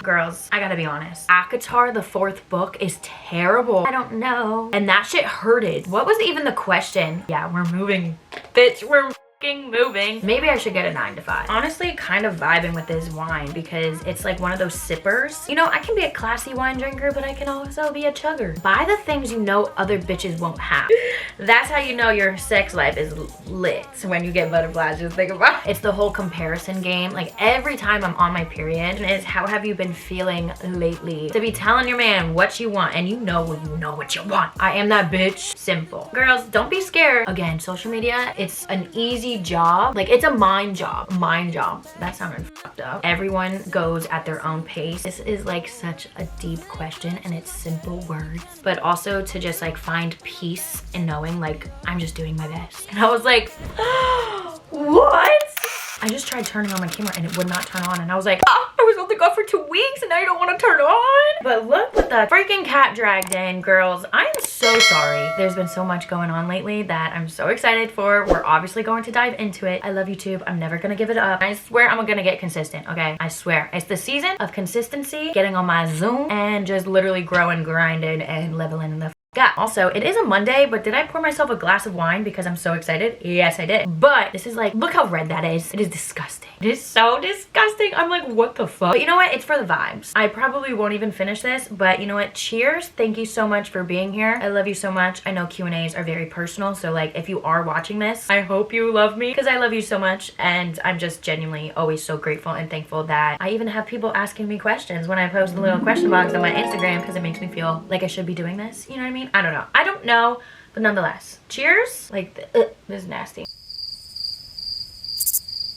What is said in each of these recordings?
Girls, I gotta be honest. AHHHH the 4th book is terrible. I don't know. And that shit hurted. What was even the question? Yeah, we're moving. Bitch, we're moving. Maybe I should get a 9 to 5. Honestly, kind of vibing with this wine because it's like one of those sippers. You know, I can be a classy wine drinker, but I can also be a chugger. Buy the things you know other bitches won't have. That's how you know your sex life is lit. So when you get butterflies, just think about it. It's the whole comparison game. Like every time I'm on my period, is how have you been feeling lately? To be telling your man what you want and you know what you want. I am that bitch. Simple. Girls, don't be scared. Again, social media, it's an easy job. Like it's a mind job. That sounded fucked up. Everyone goes at their own pace. This is like such a deep question and it's simple words, but also to just like find peace in knowing like I'm just doing my best. And I was like, what? I just tried turning on my camera and it would not turn on and I was like, oh, I was only gone for 2 weeks and now you don't want to turn on? But look what the freaking cat dragged in, girls. I am so sorry. There's been so much going on lately that I'm so excited for. We're obviously going to dive into it. I love YouTube. I'm never gonna give it up. I swear I'm gonna get consistent, okay? I swear. It's the season of consistency, getting on my Zoom and just literally growing, grinding, and leveling the yeah. Also, it is a Monday, but did I pour myself a glass of wine because I'm so excited? Yes, I did. But this is like, look how red that is. It is disgusting. It is so disgusting. I'm like, what the fuck? But you know what? It's for the vibes. I probably won't even finish this, but you know what? Cheers. Thank you so much for being here. I love you so much. I know Q&As are very personal, so like if you are watching this, I hope you love me because I love you so much and I'm just genuinely always so grateful and thankful that I even have people asking me questions when I post the little question box on my Instagram because it makes me feel like I should be doing this. You know what I mean? I don't know, but nonetheless, cheers. Like, this is nasty.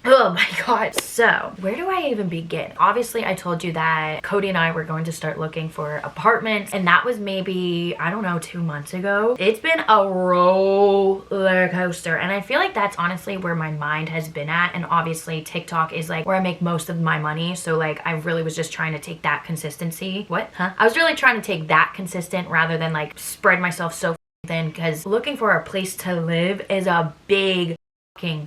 Oh my god. So where do I even begin? Obviously I told you that Cody and I were going to start looking for apartments and that was maybe, I don't know, 2 months ago. It's been a roller coaster and I feel like that's honestly where my mind has been at, and obviously TikTok is like where I make most of my money, so like I really was just trying to take that consistency. I was really trying to take that consistent rather than like spread myself so thin, because looking for a place to live is a big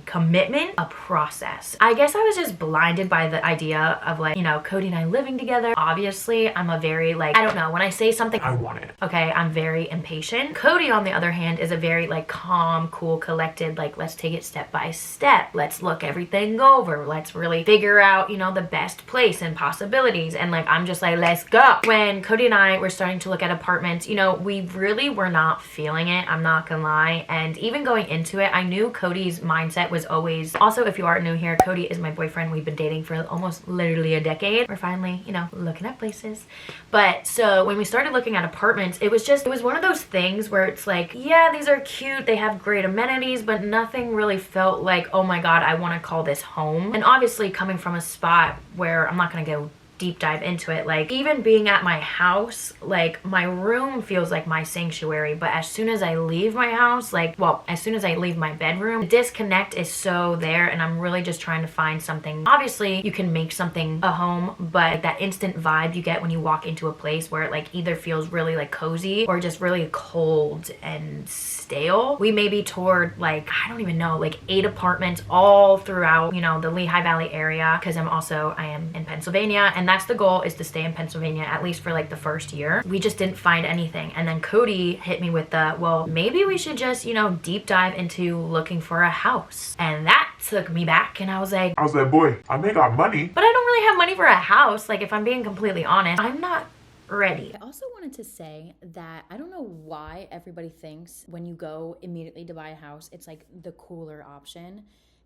commitment, a process. I guess I was just blinded by the idea of like, you know, Cody and I living together. Obviously, I'm a very like, I don't know, when I say something, I want it. Okay, I'm very impatient. Cody, on the other hand, is a very like calm, cool, collected, like let's take it step by step. Let's look everything over. Let's really figure out, you know, the best place and possibilities. And like, I'm just like, let's go. When Cody and I were starting to look at apartments, you know, we really were not feeling it. I'm not gonna lie. And even going into it, I knew Cody's mindset was always, also if you are new here, Cody is my boyfriend. We've been dating for almost literally a decade. We're finally, you know, looking at places. But so when we started looking at apartments, it was one of those things where it's like, yeah, these are cute, they have great amenities, but nothing really felt like, oh my god, I want to call this home. And obviously coming from a spot where I'm not gonna go deep dive into it, like even being at my house, like my room feels like my sanctuary, but as soon as I leave my house, like, well, as soon as I leave my bedroom, the disconnect is so there, and I'm really just trying to find something. Obviously you can make something a home, but that instant vibe you get when you walk into a place where it like either feels really like cozy or just really cold and stale. We maybe toured like, I don't even know, like 8 apartments all throughout, you know, the Lehigh Valley area, because I am in Pennsylvania, and that's the goal, is to stay in Pennsylvania at least for like the first year. We just didn't find anything, and then Cody hit me with the, well, maybe we should just, you know, deep dive into looking for a house. And that took me back, and I was like, boy, I may got money, but I don't really have money for a house. Like, if I'm being completely honest, I'm not ready. I also wanted to say that I don't know why everybody thinks when you go immediately to buy a house, it's like the cooler option.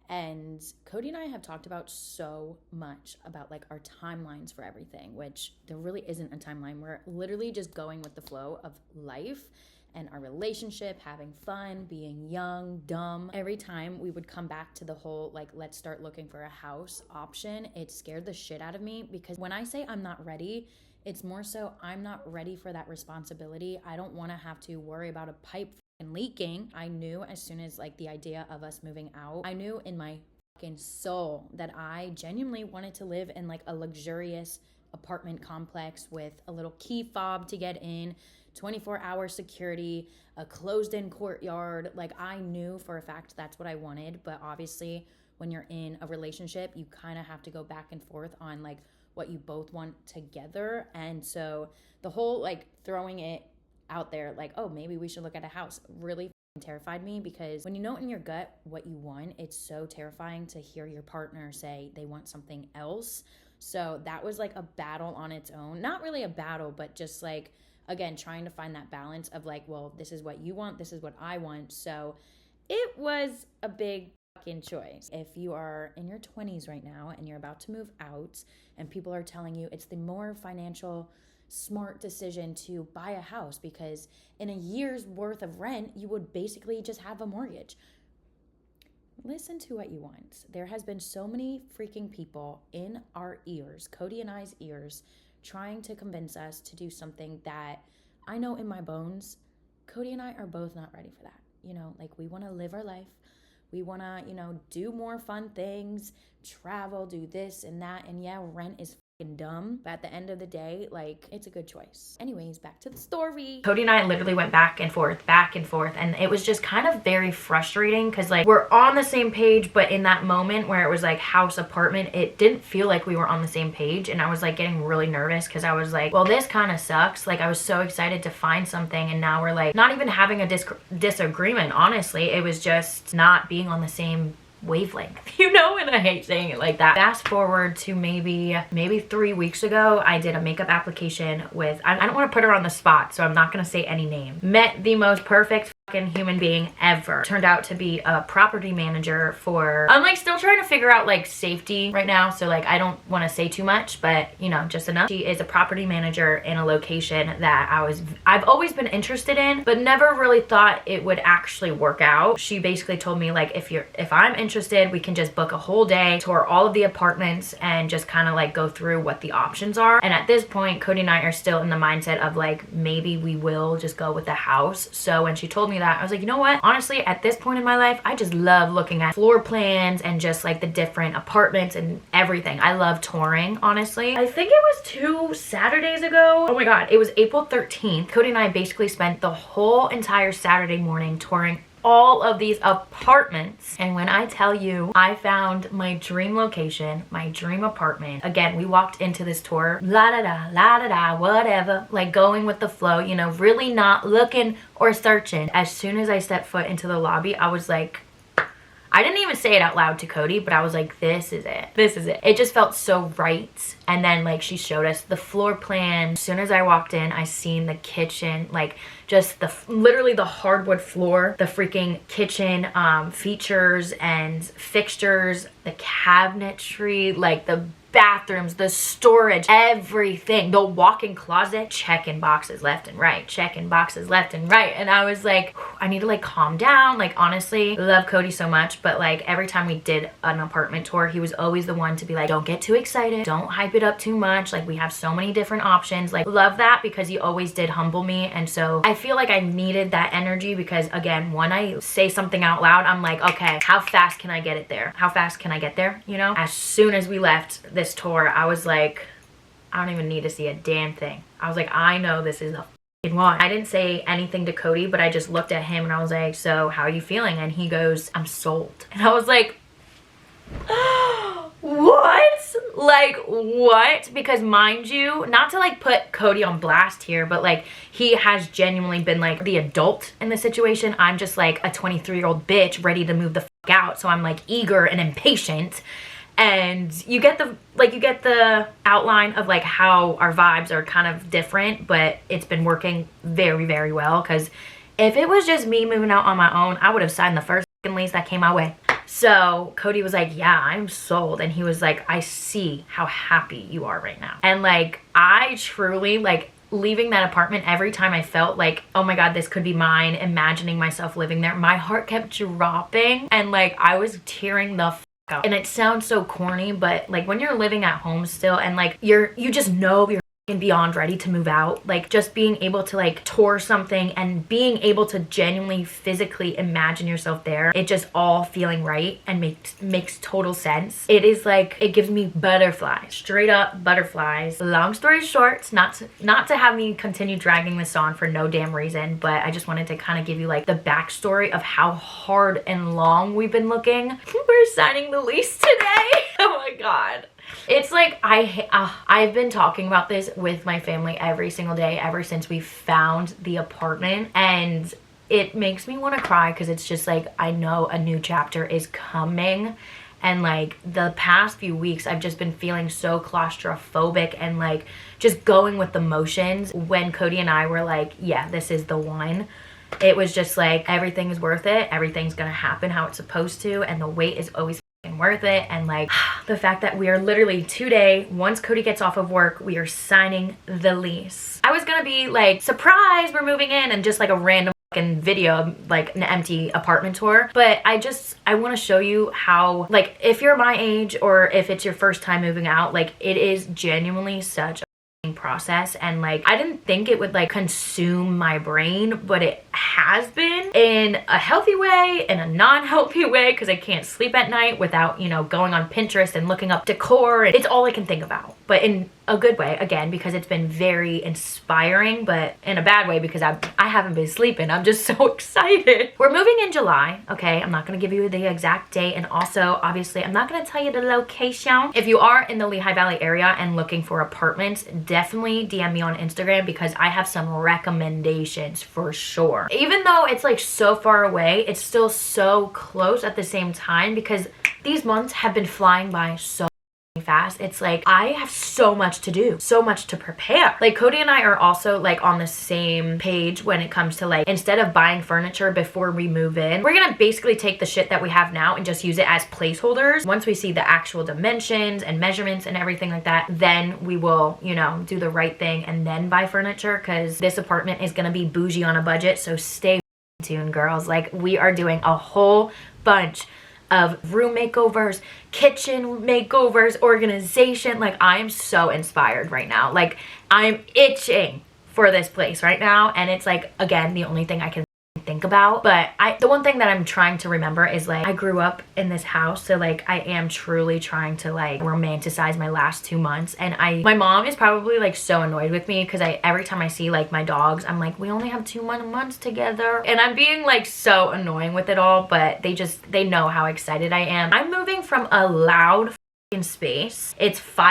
And Cody and I have talked about so much about like our timelines for everything, which there really isn't a timeline. We're literally just going with the flow of life and our relationship, having fun, being young, dumb. Every time we would come back to the whole like, let's start looking for a house option, it scared the shit out of me, because when I say I'm not ready, it's more so I'm not ready for that responsibility. I don't want to have to worry about a pipe and leaking. I knew as soon as like the idea of us moving out, I knew in my fucking soul that I genuinely wanted to live in like a luxurious apartment complex with a little key fob to get in, 24-hour security, a closed-in courtyard. Like, I knew for a fact that's what I wanted, but obviously when you're in a relationship, you kind of have to go back and forth on like what you both want together. And so the whole like throwing it out there, like, oh, maybe we should look at a house, really terrified me, because when you know in your gut what you want, it's so terrifying to hear your partner say they want something else. So that was like a battle on its own. Not really a battle, but just like, again, trying to find that balance of like, well, this is what you want, this is what I want. So it was a big fucking choice. If you are in your 20s right now and you're about to move out and people are telling you it's the more financial smart decision to buy a house because in a year's worth of rent, you would basically just have a mortgage. Listen to what you want. There has been so many freaking people in our ears, Cody and I's ears, trying to convince us to do something that I know in my bones, Cody and I are both not ready for that. You know, like we want to live our life. We want to, you know, do more fun things, travel, do this and that. And yeah, rent is dumb, but at the end of the day, like, it's a good choice. Anyways, back to the story. Cody and I literally went back and forth, and it was just kind of very frustrating because like we're on the same page, but in that moment where it was like house, apartment, it didn't feel like we were on the same page, and I was like getting really nervous because I was like, well, this kind of sucks. Like I was so excited to find something, and now we're like not even having a disagreement. Honestly, it was just not being on the same wavelength, you know, and I hate saying it like that. Fast forward to maybe 3 weeks ago, I did a makeup application with, I don't want to put her on the spot, so I'm not going to say any name. Met the most perfect fucking human being ever. Turned out to be a property manager for, I'm like still trying to figure out like safety right now, so like I don't want to say too much, but you know, just enough. She is a property manager in a location that I've always been interested in, but never really thought it would actually work out. She basically told me like, if I'm interested, we can just book a whole day, tour all of the apartments, and just kind of like go through what the options are. And at this point, Cody and I are still in the mindset of like, maybe we will just go with the house. So when she told me that, I was like, you know what? Honestly, at this point in my life, I just love looking at floor plans and just like the different apartments and everything. I love touring, honestly. I think it was 2 Saturdays ago. Oh my God, it was April 13th. Cody and I basically spent the whole entire Saturday morning touring all of these apartments, and when I tell you I found my dream location, my dream apartment, again, we walked into this tour la da da whatever, like going with the flow, you know, really not looking or searching. As soon as I stepped foot into the lobby, I was like, I didn't even say it out loud to Cody, but I was like, this is it. This is it. It just felt so right. And then like she showed us the floor plan. As soon as I walked in, I seen the kitchen, like just literally the hardwood floor, the freaking kitchen features and fixtures, the cabinetry, like the bathrooms, the storage, everything, the walk-in closet, checking boxes left and right, checking boxes left and right. And I was like, I need to like calm down. Like honestly, love Cody so much, but like every time we did an apartment tour, he was always the one to be like, don't get too excited, don't hype it up too much, like we have so many different options. Like love that, because he always did humble me. And so I feel like I needed that energy, because again, when I say something out loud, I'm like, okay, how fast can I get it there? How fast can I get there? You know, as soon as we left this tour, I was like, I don't even need to see a damn thing. I was like, I know this is a fucking one. I didn't say anything to Cody, but I just looked at him and I was like, so how are you feeling? And he goes, I'm sold. And I was like, what? Like what? Because mind you, not to like put Cody on blast here, but like he has genuinely been like the adult in the situation. I'm just like a 23-year-old bitch ready to move the fuck out. So I'm like eager and impatient. And you get the outline of like how our vibes are kind of different, but it's been working very, very well. Because if it was just me moving out on my own, I would have signed the first lease that came my way. So Cody was like, yeah, I'm sold. And he was like, I see how happy you are right now. And like, I truly like leaving that apartment, every time I felt like, oh my God, this could be mine, imagining myself living there, my heart kept dropping. And like, I was tearing the out. And it sounds so corny, but like when you're living at home still and like you just know you're beyond ready to move out, like just being able to like tour something and being able to genuinely physically imagine yourself there, it just all feeling right and makes total sense. It is like, it gives me butterflies, straight up butterflies. Long story short, not to have me continue dragging this on for no damn reason, but I just wanted to kind of give you like the backstory of how hard and long we've been looking. We're signing the lease today. Oh my God. It's like I've been talking about this with my family every single day ever since we found the apartment, and it makes me want to cry because it's just like I know a new chapter is coming. And like the past few weeks I've just been feeling so claustrophobic and like just going with the motions. When Cody and I were like, yeah, this is the one, it was just like everything is worth it, everything's gonna happen how it's supposed to, and the wait is always worth it. And like the fact that we are literally today, once Cody gets off of work, we are signing the lease. I was gonna be like, surprise, we're moving in, and just like a random fucking video, like an empty apartment tour. But I want to show you how, like, if you're my age or if it's your first time moving out, like it is genuinely such process. And like I didn't think it would like consume my brain, but it has been, in a healthy way, in a non-healthy way, because I can't sleep at night without, you know, going on Pinterest and looking up decor, and it's all I can think about. But in a good way, again, because it's been very inspiring, but in a bad way because I haven't been sleeping. I'm just so excited. We're moving in July, okay? I'm not gonna give you the exact date, and also obviously I'm not gonna tell you the location. If you are in the Lehigh Valley area and looking for apartments, definitely DM me on Instagram because I have some recommendations for sure. Even though it's like so far away, it's still so close at the same time because these months have been flying by so fast. It's like I have so much to do, so much to prepare. Like Cody and I are also like on the same page when it comes to like, instead of buying furniture before we move in, we're gonna basically take the shit that we have now and just use it as placeholders. Once we see the actual dimensions and measurements and everything like that, then we will, you know, do the right thing and then buy furniture, because this apartment is gonna be bougie on a budget. So stay tuned, girls. Like we are doing a whole bunch of room makeovers, kitchen makeovers, organization. Like I am so inspired right now. Like I'm itching for this place right now, and it's like, again, the only thing I can think about. But the one thing that I'm trying to remember is like I grew up in this house, so like I am truly trying to like romanticize my last 2 months. And my mom is probably like so annoyed with me because every time I see like my dogs, I'm like, we only have 2 months together, and I'm being like so annoying with it all. But they know how excited I am. I'm moving from a loud in space. It's 4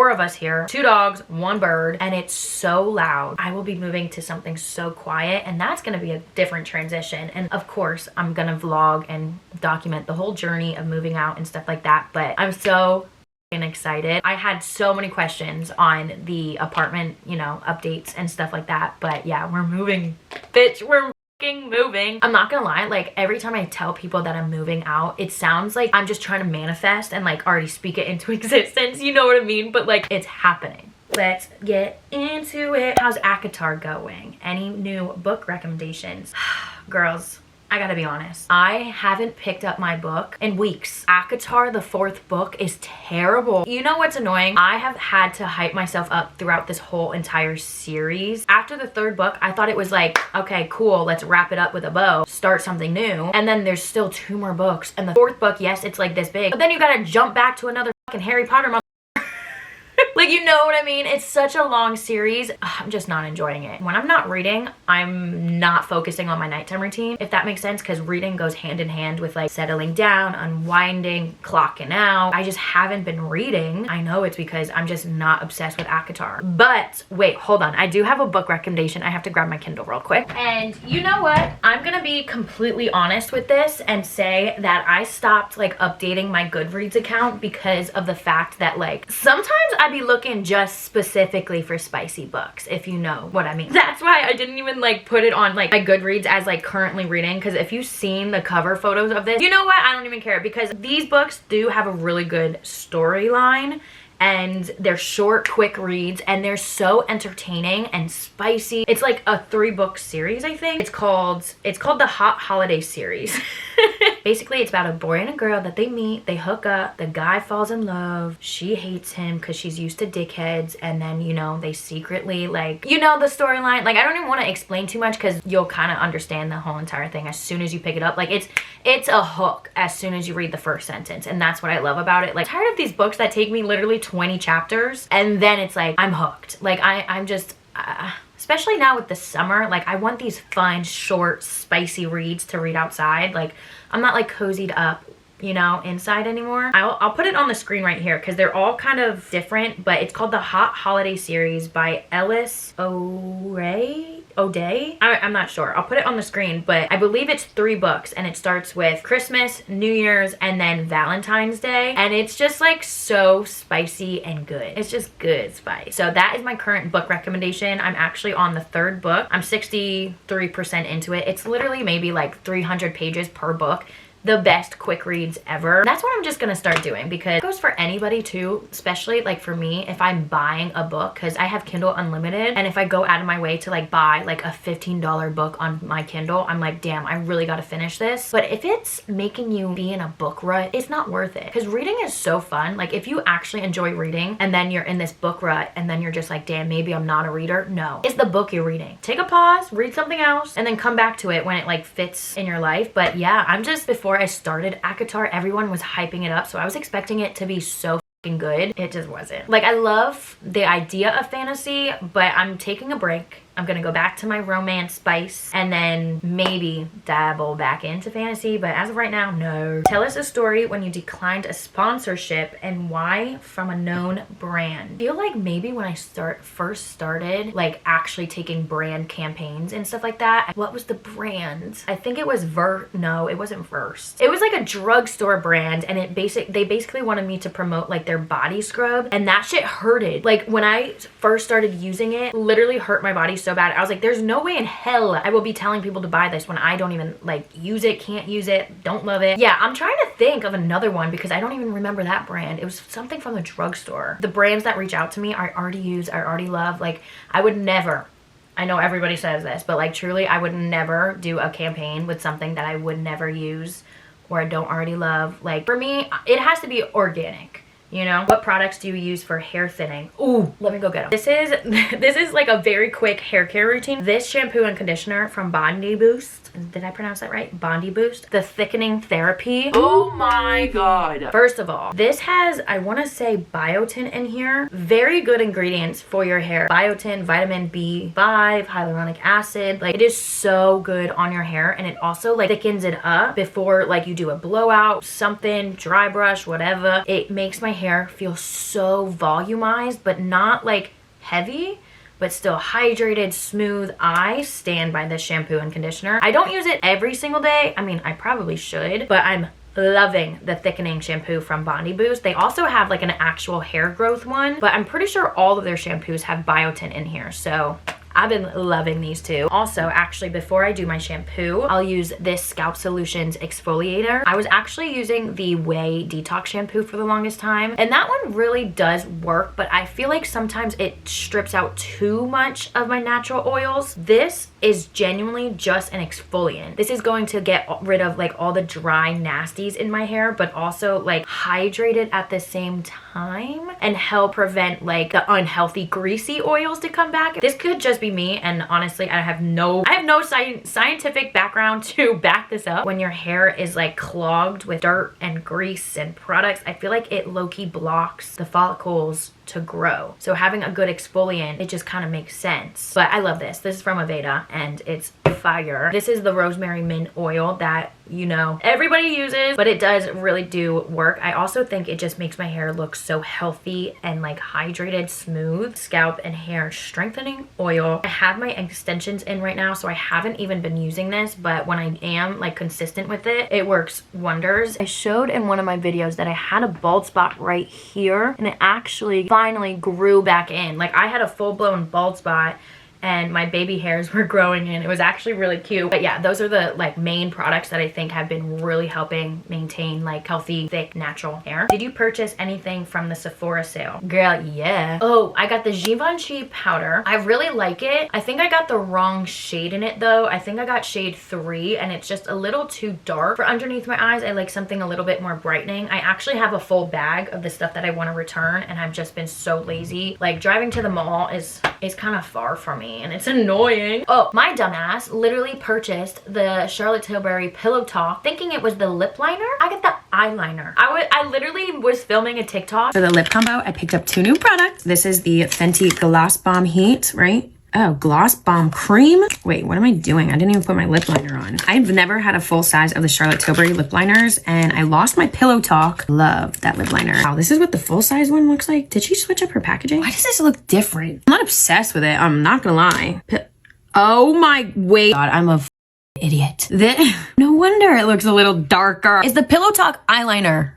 of us here, 2 dogs, 1 bird, and it's so loud. I will be moving to something so quiet, and that's going to be a different transition. And of course I'm gonna vlog and document the whole journey of moving out and stuff like that. But I'm so excited. I had so many questions on the apartment, you know, updates and stuff like that. But yeah, we're moving, bitch. We're moving. I'm not gonna lie, like every time I tell people that I'm moving out, it sounds like I'm just trying to manifest and like already speak it into existence, you know what I mean? But like it's happening. Let's get into it. How's AHHHH going? Any new book recommendations? Girls, I gotta be honest, I haven't picked up my book in weeks. AHHHH, the 4th book, is terrible. You know what's annoying? I have had to hype myself up throughout this whole entire series. After the 3rd book, I thought it was like, okay, cool, let's wrap it up with a bow, start something new. And then there's still 2 more books. And the 4th book, yes, it's like this big, but then you gotta jump back to another fucking Harry Potter. Like, you know what I mean? It's such a long series. I'm just not enjoying it. When I'm not reading, I'm not focusing on my nighttime routine, if that makes sense, because reading goes hand in hand with like settling down, unwinding, clocking out. I just haven't been reading. I know it's because I'm just not obsessed with AHHHH. But wait, hold on. I do have a book recommendation. I have to grab my Kindle real quick. And you know what? I'm gonna be completely honest with this and say that I stopped like updating my Goodreads account because of the fact that like sometimes I'd be looking just specifically for spicy books, if you know what I mean. That's why I didn't even like put it on like my Goodreads as like currently reading, because if you've seen the cover photos of this, you know what, I don't even care, because these books do have a really good storyline and they're short, quick reads, and they're so entertaining and spicy. It's like a 3-book series, I think. It's called the Hot Holiday series. Basically, it's about a boy and a girl that they meet, they hook up, the guy falls in love, she hates him because she's used to dickheads, and then, you know, they secretly, like, you know the storyline. Like, I don't even want to explain too much because you'll kind of understand the whole entire thing as soon as you pick it up. Like, it's a hook as soon as you read the first sentence, and that's what I love about it. Like, I'm tired of these books that take me literally 20 chapters and then it's like I'm hooked. Like I'm just especially now with the summer, like I want these fun, short, spicy reads to read outside. Like I'm not like cozied up you know, inside anymore. I'll put it on the screen right here because they're all kind of different, but it's called the Hot Holiday Series by Ellis O'Day. I'm not sure. I'll put it on the screen, but I believe it's 3 books and it starts with Christmas, New Year's, and then Valentine's Day. And it's just like so spicy and good. It's just good spice. So that is my current book recommendation. I'm actually on the 3rd book. I'm 63% into it. It's literally maybe like 300 pages per book. The best quick reads ever. That's what I'm just gonna start doing because it goes for anybody too, especially like for me if I'm buying a book, because I have Kindle Unlimited, and if I go out of my way to like buy like a $15 book on my Kindle, I'm like, damn, I really gotta finish this. But if it's making you be in a book rut, it's not worth it, because reading is so fun. Like if you actually enjoy reading and then you're in this book rut and then you're just like, damn, maybe I'm not a reader. No, it's the book you're reading. Take a pause, read something else, and then come back to it when it like fits in your life. But yeah, I'm just, before I started AHHHH, everyone was hyping it up, so I was expecting it to be so good. It just wasn't. Like, I love the idea of fantasy, but I'm taking a break. I'm gonna go back to my romance spice and then maybe dabble back into fantasy, but as of right now, no. Tell us a story when you declined a sponsorship and why from a known brand. I feel like maybe when I first started like actually taking brand campaigns and stuff like that. What was the brand? I think it was no, it wasn't Versed. It was like a drugstore brand, and they basically wanted me to promote like their body scrub, and that shit hurted. Like when I first started using it, literally hurt my body so bad. I was like, there's no way in hell I will be telling people to buy this when I don't even like use it, can't use it, don't love it. Yeah, I'm trying to think of another one because I don't even remember that brand. It was something from the drugstore. The brands that reach out to me, I already use, I already love. Like I would never, I know everybody says this, but like truly I would never do a campaign with something that I would never use or I don't already love. Like for me, it has to be organic. You know, what products do you use for hair thinning? Ooh, let me go get them. This is like a very quick hair care routine. This shampoo and conditioner from Bondi Boost. Did I pronounce that right? Bondi Boost. The thickening therapy. Oh my god. First of all, this has, I want to say, biotin in here. Very good ingredients for your hair. Biotin, vitamin B5, hyaluronic acid. Like it is so good on your hair, and it also like thickens it up before like you do a blowout, something, dry brush, whatever. It makes my hair feel so volumized, but not like heavy, but still hydrated, smooth. I stand by this shampoo and conditioner. I don't use it every single day. I mean, I probably should, but I'm loving the thickening shampoo from Bondi Boost. They also have like an actual hair growth one, but I'm pretty sure all of their shampoos have biotin in here. So I've been loving these two. Also, actually, before I do my shampoo, I'll use this Scalp Solutions exfoliator. I was actually using the Way Detox shampoo for the longest time, and that one really does work, but I feel like sometimes it strips out too much of my natural oils. This is genuinely just an exfoliant. This is going to get rid of like all the dry nasties in my hair, but also like hydrate it at the same time and help prevent like the unhealthy greasy oils to come back. This could just be me, and honestly I have no scientific background to back this up. When your hair is like clogged with dirt and grease and products, I feel like it low-key blocks the follicles to grow. So having a good exfoliant, it just kind of makes sense. But I love this. This is from Aveda and it's fire. This is the rosemary mint oil that, you know, everybody uses, but it does really do work. I also think it just makes my hair look so healthy and like hydrated, smooth. Scalp and hair strengthening oil. I have my extensions in right now, so I haven't even been using this, but when I am like consistent with it, it works wonders. I showed in one of my videos that I had a bald spot right here, and it actually finally grew back in. Like I had a full-blown bald spot and my baby hairs were growing in. It was actually really cute. But yeah, those are the like main products that I think have been really helping maintain like healthy, thick, natural hair. Did you purchase anything from the Sephora sale? Girl, yeah. Oh, I got the Givenchy powder. I really like it. I think I got the wrong shade in it though. I think I got shade 3 and it's just a little too dark for underneath my eyes. I like something a little bit more brightening. I actually have a full bag of the stuff that I want to return, and I've just been so lazy. Like driving to the mall is kind of far from me, and it's annoying. Oh, my dumbass literally purchased the Charlotte Tilbury Pillow Talk thinking it was the lip liner. I got the eyeliner. I literally was filming a TikTok for the lip combo. I picked up 2 new products. This is the Fenty Gloss Bomb Heat, right? Oh, Gloss Bomb Cream. Wait, what am I doing? I didn't even put my lip liner on. I've never had a full size of the Charlotte Tilbury lip liners, and I lost my Pillow Talk. Love that lip liner. Wow, this is what the full size one looks like. Did she switch up her packaging? Why does this look different? I'm not obsessed with it. I'm not gonna lie. Oh my, wait. God, I'm a idiot. No wonder it looks a little darker. It's the Pillow Talk eyeliner.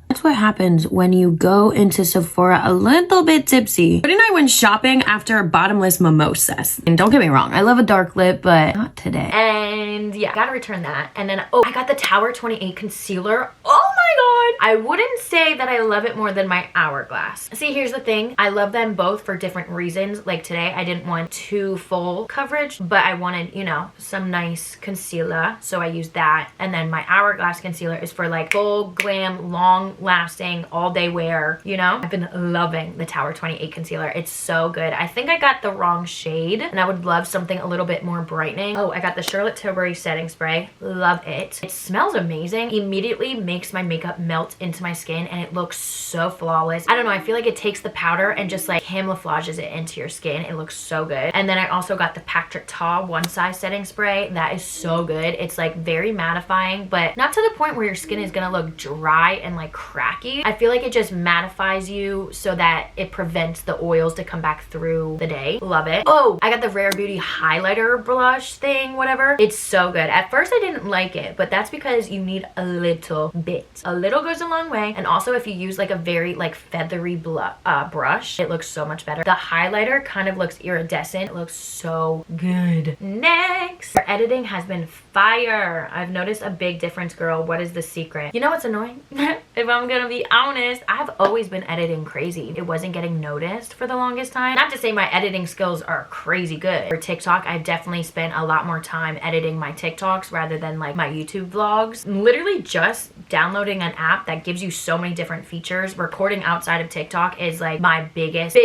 That's what happens when you go into Sephora a little bit tipsy. But I went shopping after bottomless mimosas. And don't get me wrong, I love a dark lip, but not today. And yeah, gotta return that. And then, oh, I got the Tower 28 concealer. Oh my god! I wouldn't say that I love it more than my Hourglass. See, here's the thing. I love them both for different reasons. Like today, I didn't want too full coverage, but I wanted, you know, some nice concealer. So I used that. And then my Hourglass concealer is for like full glam, long lasting, all day wear, you know? I've been loving the Tower 28 concealer. It's so good. I think I got the wrong shade and I would love something a little bit more brightening. Oh, I got the Charlotte Tilbury setting spray. Love it. It smells amazing. Immediately makes my makeup melt into my skin and it looks so flawless. I don't know. I feel like it takes the powder and just like camouflages it into your skin. It looks so good. And then I also got the Patrick Ta one size setting spray. That is so good. It's like very mattifying, but not to the point where your skin is gonna look dry and like cracky. I feel like it just mattifies you so that it prevents the oils to come back through the day. Love it. Oh, I got the Rare Beauty highlighter blush thing, whatever. It's so good. At first I didn't like it, but that's because you need a little bit. A little goes a long way. And also if you use like a very like feathery brush, it looks so much better. The highlighter kind of looks iridescent. It looks so good. Next, our editing has been fire. I've noticed a big difference, girl. What is the secret? You know what's annoying? If I'm gonna be honest, I've always been editing crazy. It wasn't getting noticed for the longest time. Not to say my editing skills are crazy good. For TikTok, I've definitely spent a lot more time editing my TikToks rather than like my YouTube vlogs. Literally just downloading an app that gives you so many different features. Recording outside of TikTok is like my biggest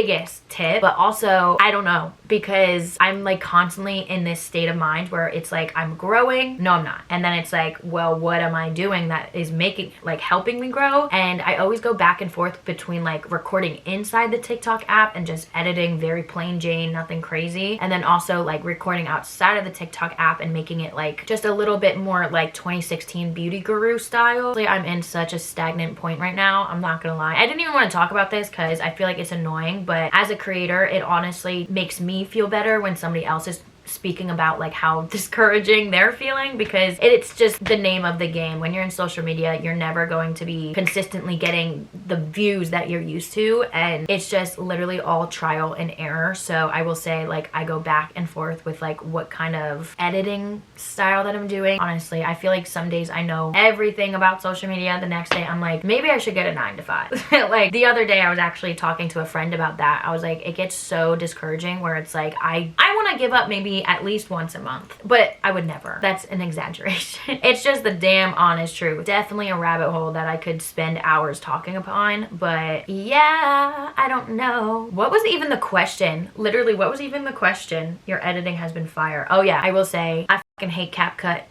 tip. But also, I don't know, because I'm like constantly in this state of mind where it's like I'm growing. No, I'm not. And then it's like, well, what am I doing that is making like helping me grow? And I always go back and forth between like recording inside the TikTok app and just editing very plain Jane, nothing crazy, and then also like recording outside of the TikTok app and making it like just a little bit more like 2016 beauty guru style. I'm in such a stagnant point right now. I'm not gonna lie. I didn't even want to talk about this because I feel like it's annoying, but as a creator, it honestly makes me feel better when somebody else is speaking about like how discouraging they're feeling, because it's just the name of the game. When you're in social media, you're never going to be consistently getting the views that you're used to, and it's just literally all trial and error. So I will say, like, I go back and forth with like what kind of editing style that I'm doing. Honestly, I feel like some days I know everything about social media, the next day I'm like, maybe I should get a 9 to 5. Like the other day I was actually talking to a friend about that. I was like, it gets so discouraging where it's like I want to give up maybe at least once a month, but I would never. That's an exaggeration. It's just the damn honest truth. Definitely a rabbit hole that I could spend hours talking upon, but yeah, I don't know. What was even the question? Literally, what was even the question? Your editing has been fire. Oh yeah, I will say, I fucking hate CapCut.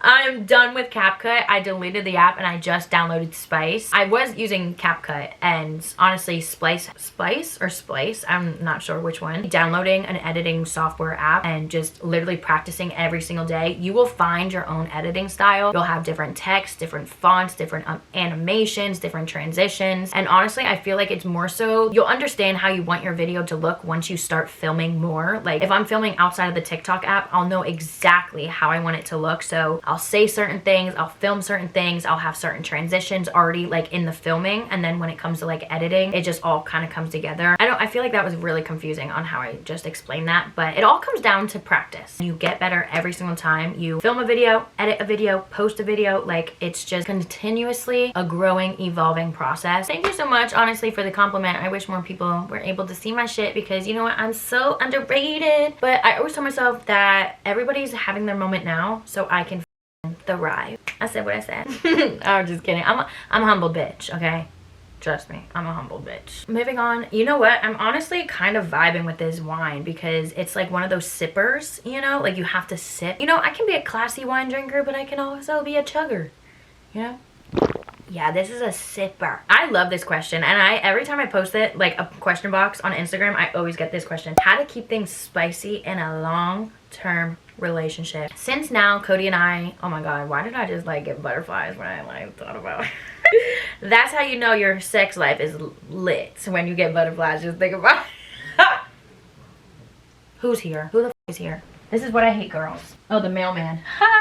I'm done with CapCut. I deleted the app and I just downloaded Spice. I was using CapCut and honestly Splice, I'm not sure which one. Downloading an editing software app and just literally practicing every single day. You will find your own editing style. You'll have different text, different fonts, different animations, different transitions. And honestly, I feel like it's more so you'll understand how you want your video to look once you start filming more. Like if I'm filming outside of the TikTok app, I'll know exactly how I want it to look. So I'll say certain things, I'll film certain things, I'll have certain transitions already like in the filming, and then when it comes to like editing, it just all kind of comes together. I feel like that was really confusing on how I just explained that, but it all comes down to practice. You get better every single time you film a video, edit a video, post a video. Like it's just continuously a growing, evolving process. Thank you so much, honestly, for the compliment. I wish more people were able to see my shit because you know what, I'm so underrated. But I always tell myself that everybody's having their moment now, so I can thrive. I said what I said. I'm just kidding. I'm a humble bitch, okay? Trust me, I'm a humble bitch. Moving on. You know what? I'm honestly kind of vibing with this wine because it's like one of those sippers, you know? Like you have to sip. You know, I can be a classy wine drinker, but I can also be a chugger, you know? Yeah, this is a sipper. I love this question, and every time I post it, like a question box on Instagram, I always get this question. How to keep things spicy in a long-term relationship. Since now, Cody and I, oh my god, why did I just like get butterflies when I like thought about it? That's how you know your sex life is lit. So when you get butterflies, just think about it. Who's here? Who the f is here? This is what I hate, girls. Oh, the mailman.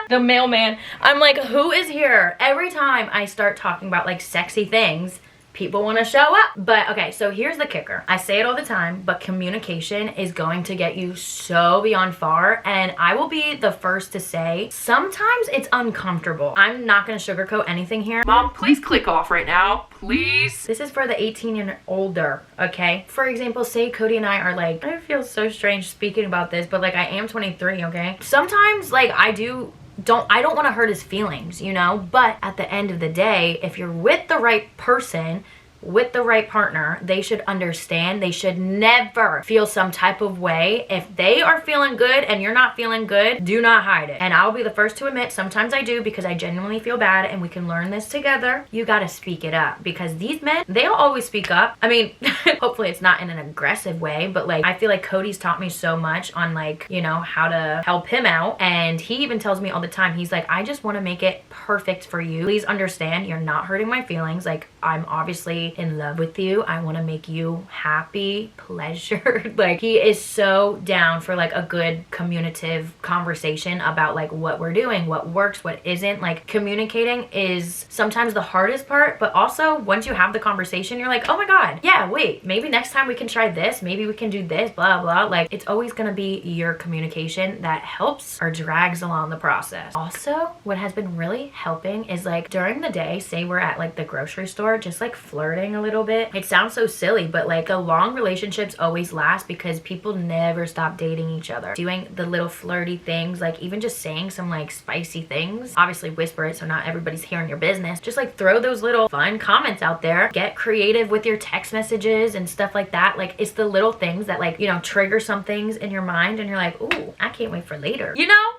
The mailman. I'm like, who is here? Every time I start talking about like sexy things, people want to show up. But okay, so here's the kicker. I say it all the time, but communication is going to get you so beyond far. And I will be the first to say, sometimes it's uncomfortable. I'm not going to sugarcoat anything here. Mom, please click off right now. Please. This is for the 18 and older, okay? For example, say Cody and I are like, I feel so strange speaking about this, but like I am 23, okay? Sometimes like I don't want to hurt his feelings, you know? But at the end of the day, if you're with the right person, with the right partner, they should understand. They should never feel some type of way. If they are feeling good and you're not feeling good, do not hide it. And I'll be the first to admit, sometimes I do because I genuinely feel bad, and we can learn this together. You gotta speak it up, because these men, they'll always speak up. I mean, hopefully it's not in an aggressive way, but like I feel like Cody's taught me so much on like, you know, how to help him out. And he even tells me all the time, he's like, I just want to make it perfect for you. Please understand, you're not hurting my feelings. Like, I'm obviously in love with you. I want to make you happy, pleasured. Like, he is so down for like a good communicative conversation about like what we're doing, what works, what isn't. Like, communicating is sometimes the hardest part, but also once you have the conversation, you're like, oh my god, yeah, wait, maybe next time we can try this, maybe we can do this, blah blah. Like, it's always gonna be your communication that helps or drags along the process. Also, what has been really helping is like during the day, say we're at like the grocery store, just like flirting a little bit. It sounds so silly, but like the long relationships always last because people never stop dating each other. Doing the little flirty things, like even just saying some like spicy things. Obviously whisper it so not everybody's hearing your business. Just like throw those little fun comments out there. Get creative with your text messages and stuff like that. Like, it's the little things that like, you know, trigger some things in your mind and you're like, ooh, I can't wait for later. You know?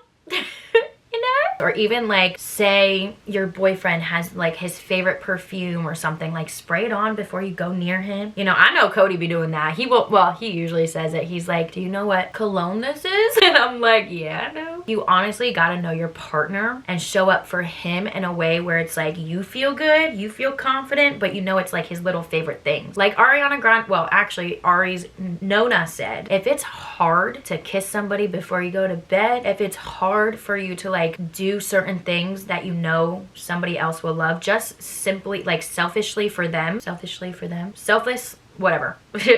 You know? Or even like, say your boyfriend has like his favorite perfume or something, like spray it on before you go near him. You know, I know Cody be doing that. He will, well, he usually says it. He's like, do you know what cologne this is? And I'm like, yeah, I know. You honestly gotta know your partner and show up for him in a way where it's like you feel good, you feel confident, but you know it's like his little favorite things. Like Ariana Grande, well, actually Ari's Nona said, if it's hard to kiss somebody before you go to bed, if it's hard for you to like do certain things that you know somebody else will love, just simply like selfish, whatever.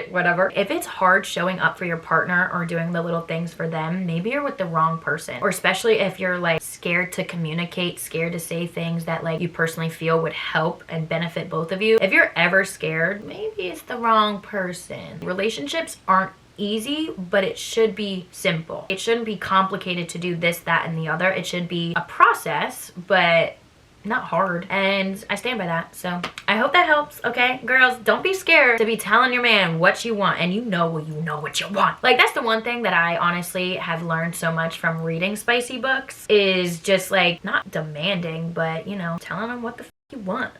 Whatever. If it's hard showing up for your partner or doing the little things for them, maybe you're with the wrong person. Or especially if you're like scared to communicate, scared to say things that like you personally feel would help and benefit both of you. If you're ever scared, maybe it's the wrong person. Relationships aren't easy, but it should be simple. It shouldn't be complicated to do this, that, and the other. It should be a process, but not hard. And I stand by that. So I hope that helps. Okay, girls, don't be scared to be telling your man what you want, and you know what you want. Like, that's the one thing that I honestly have learned so much from reading spicy books, is just like not demanding, but you know, telling them what the you want.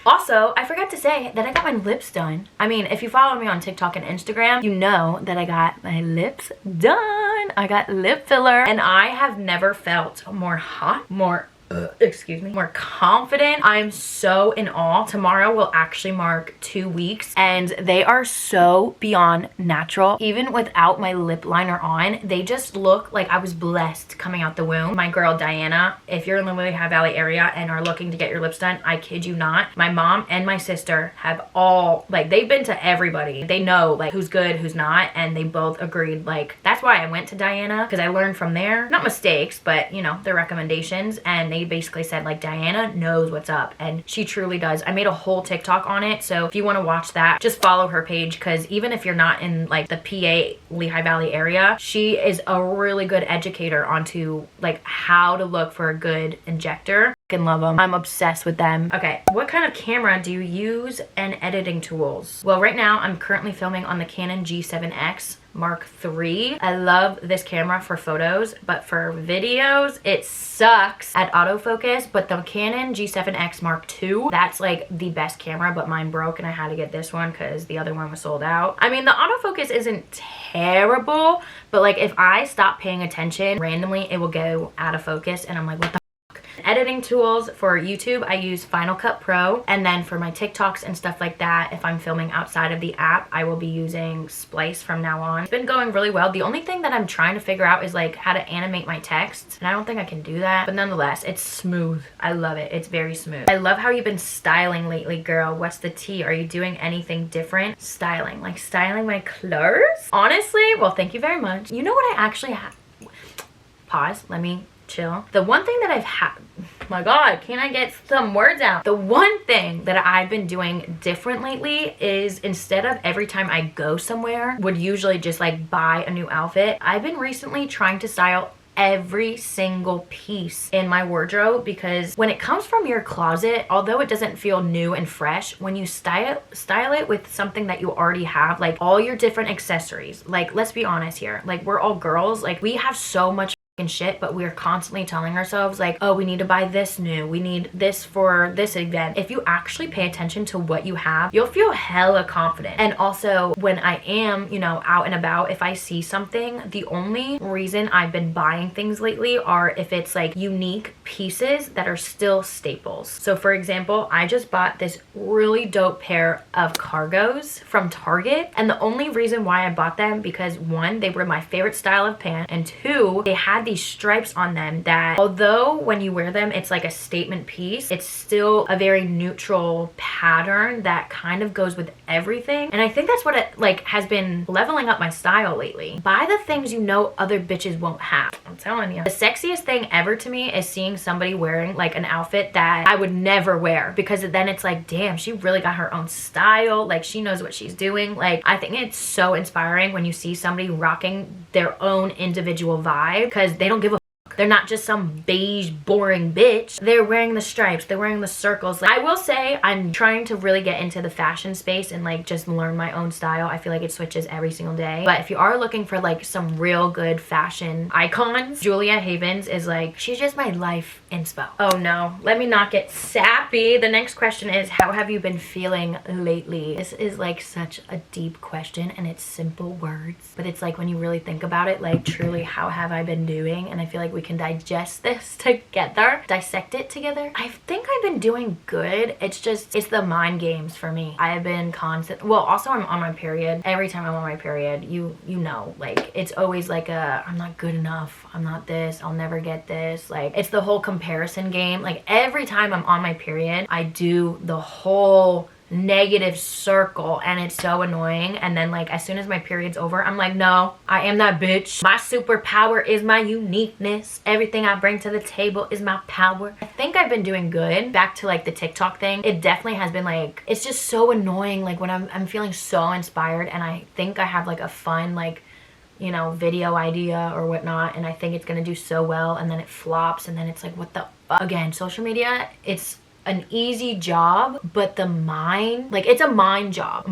Also, I forgot to say that I got my lips done. I mean, if you follow me on TikTok and Instagram, you know that I got my lips done. I got lip filler, and I have never felt more hot, more more confident. I'm so in awe. Tomorrow will actually mark 2 weeks, and they are so beyond natural. Even without my lip liner on, they just look like I was blessed coming out the womb. My girl Diana, if you're in the Lehigh Valley area and are looking to get your lips done, I kid you not, my mom and my sister have all, like, they've been to everybody. They know like who's good, who's not, and they both agreed. Like, that's why I went to Diana, because I learned from there, not mistakes, but you know, their recommendations, and they basically said like, Diana knows what's up, and she truly does. I made a whole TikTok on it, so if you want to watch that, just follow her page, because even if you're not in like the PA Lehigh Valley area, she is a really good educator onto like how to look for a good injector. love them. I'm obsessed with them. Okay, what kind of camera do you use and editing tools? Well, right now I'm currently filming on the Canon G7X Mark III. I love this camera for photos, but for videos, it sucks at autofocus. But the Canon G7X Mark II, that's like the best camera, but mine broke and I had to get this one because the other one was sold out. I mean, the autofocus isn't terrible, but like if I stop paying attention randomly, it will go out of focus and I'm like, what the editing tools for YouTube, I use Final Cut Pro, and then for my TikToks and stuff like that, if I'm filming outside of the app, I will be using Splice from now on. It's been going really well. The only thing that I'm trying to figure out is like how to animate my texts, and I don't think I can do that, but nonetheless, it's smooth. I love it. It's very smooth. I love how you've been styling lately, girl. What's the tea? Are you doing anything different? Styling, like styling my clothes? Honestly, well, thank you very much. You know what I actually have? Pause, let me chill. The one thing that I've had, my god, can I get some words out? The one thing that I've been doing different lately is instead of every time I go somewhere would usually just like buy a new outfit, I've been recently trying to style every single piece in my wardrobe, because when it comes from your closet, although it doesn't feel new and fresh, when you style it with something that you already have, like all your different accessories, like let's be honest here, like we're all girls, like we have so much and shit, but we're constantly telling ourselves like, oh, we need to buy this new, we need this for this event. If you actually pay attention to what you have, you'll feel hella confident. And also when I am, you know, out and about, if I see something, the only reason I've been buying things lately are if it's like unique pieces that are still staples. So for example, I just bought this really dope pair of cargos from Target, and the only reason why I bought them because one, they were my favorite style of pant, and two, they had these stripes on them that although when you wear them it's like a statement piece, it's still a very neutral pattern that kind of goes with everything. And I think that's what it like has been leveling up my style lately. Buy the things you know other bitches won't have. I'm telling you. The sexiest thing ever to me is seeing somebody wearing like an outfit that I would never wear, because then it's like, damn, she really got her own style, like she knows what she's doing. Like I think it's so inspiring when you see somebody rocking their own individual vibe, because they don't give a fuck. They're not just some beige boring bitch. They're wearing the stripes, they're wearing the circles. Like, I will say I'm trying to really get into the fashion space and like just learn my own style. I feel like it switches every single day, but if you are looking for like some real good fashion icons, Julia Havens is like, she's just my life inspo. Oh no, let me not get sappy. The next question is, how have you been feeling lately? This is like such a deep question and it's simple words, but it's like when you really think about it, like truly, how have I been doing? And I feel like we can digest this together, dissect it together. I think I've been doing good. It's just, it's the mind games for me. I have been constant, well, also I'm on my period. Every time I'm on my period, you know, like it's always like a, I'm not good enough, I'm not this, I'll never get this. Like it's the whole comparison game. Like every time I'm on my period, I do the whole negative circle and it's so annoying. And then like as soon as my period's over, I'm like, no, I am that bitch. My superpower is my uniqueness. Everything I bring to the table is my power. I think I've been doing good. Back to like the TikTok thing, it definitely has been like, it's just so annoying like when I'm feeling so inspired and I think I have like a fun like, you know, video idea or whatnot, and I think it's gonna do so well, and then it flops, and then it's like, what the fuck? Again, social media, it's an easy job, but the mind, like it's a mind job.